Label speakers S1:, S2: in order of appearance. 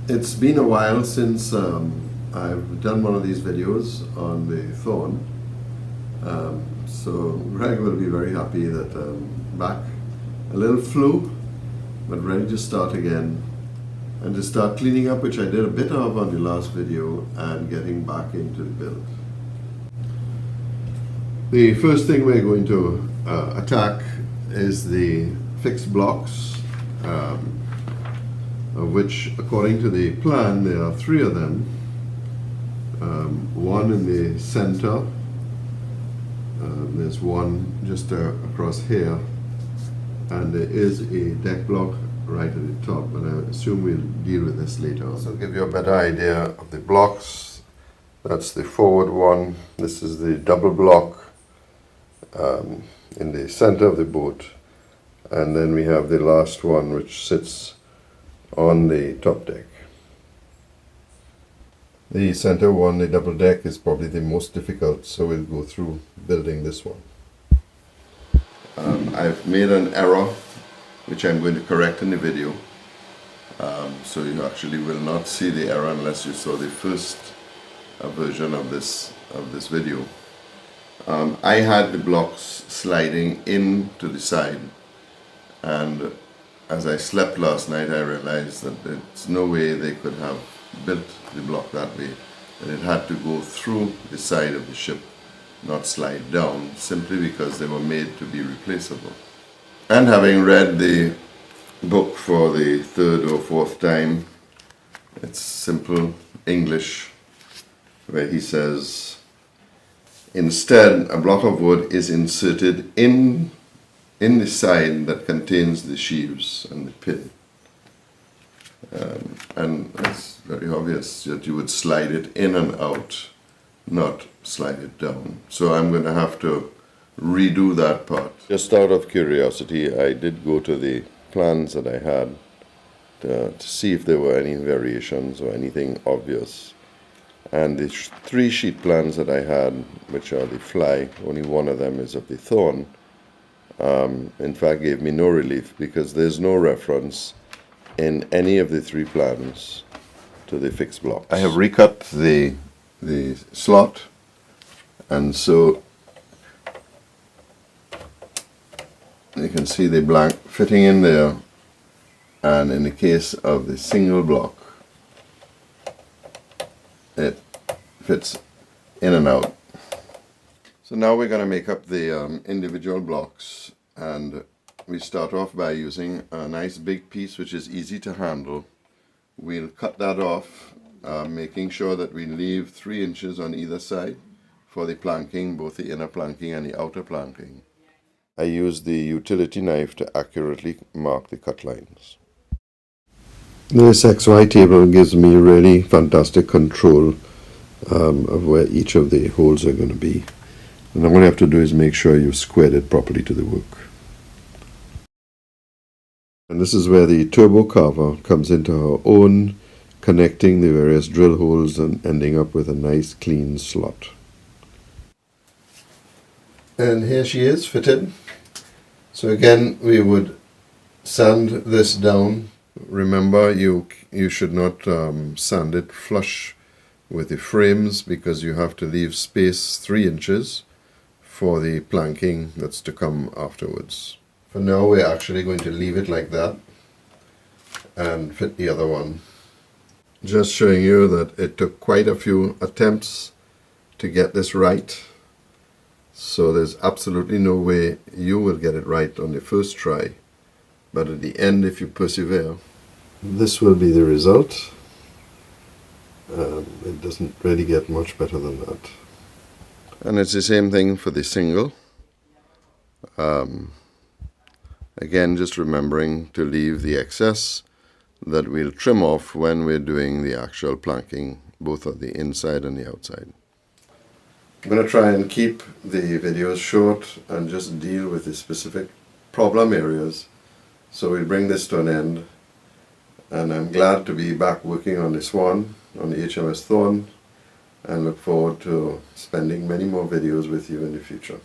S1: It's been a while since I've done one of these videos on the Thorn, so Greg will be very happy that I'm back. A little flu, but ready to start again and to start cleaning up, which I did a bit of on the last video, and getting back into the build. The first thing we're going to attack is the fixed blocks, of which, according to the plan, there are 3 of them. One in the center, there's one just across here, and there is a deck block right at the top, but I assume we'll deal with this later on. So I'll give you a better idea of the blocks. That's the forward one. This is the double block in the center of the boat, and then we have the last one which sits on the top deck. The center one, the double deck, is probably the most difficult, so we'll go through building this one. I've made an error which I'm going to correct in the video, so you actually will not see the error unless you saw the first version of this video. I had the blocks sliding in to the side, and as I slept last night I realized that there's no way they could have built the block that way, that it had to go through the side of the ship, not slide down, simply because they were made to be replaceable. And having read the book for the 3rd or 4th time, it's simple English, where he says, instead a block of wood is inserted in the side that contains the sheaves and the pin. And it's very obvious that you would slide it in and out, not slide it down. So I'm going to have to redo that part. Just out of curiosity, I did go to the plans that I had to see if there were any variations or anything obvious. And the 3 sheet plans that I had, which are the Fly, only one of them is of the Thorn, in fact gave me no relief, because there's no reference in any of the 3 plans to the fixed blocks. I have recut the slot, and so you can see the blank fitting in there, and in the case of the single block it fits in and out. So now we're going to make up the individual blocks, and we start off by using a nice big piece which is easy to handle. We'll cut that off, making sure that we leave 3 inches on either side for the planking, both the inner planking and the outer planking. I use the utility knife to accurately mark the cut lines. This XY table gives me really fantastic control of where each of the holes are going to be. And all you have to do is make sure you've squared it properly to the work. And this is where the turbo carver comes into her own, connecting the various drill holes and ending up with a nice clean slot. And here she is, fitted. So again, we would sand this down. Remember, you should not sand it flush with the frames, because you have to leave space 3 inches for the planking that's to come afterwards. For now, we're actually going to leave it like that and fit the other one. Just showing you that it took quite a few attempts to get this right. So there's absolutely no way you will get it right on the first try. But at the end, if you persevere, this will be the result. It doesn't really get much better than that. And it's the same thing for the single. Again, just remembering to leave the excess that we'll trim off when we're doing the actual planking, both on the inside and the outside. I'm going to try and keep the videos short and just deal with the specific problem areas. So we'll bring this to an end. And I'm glad to be back working on this one, on the HMS Thorn, and look forward to spending many more videos with you in the future.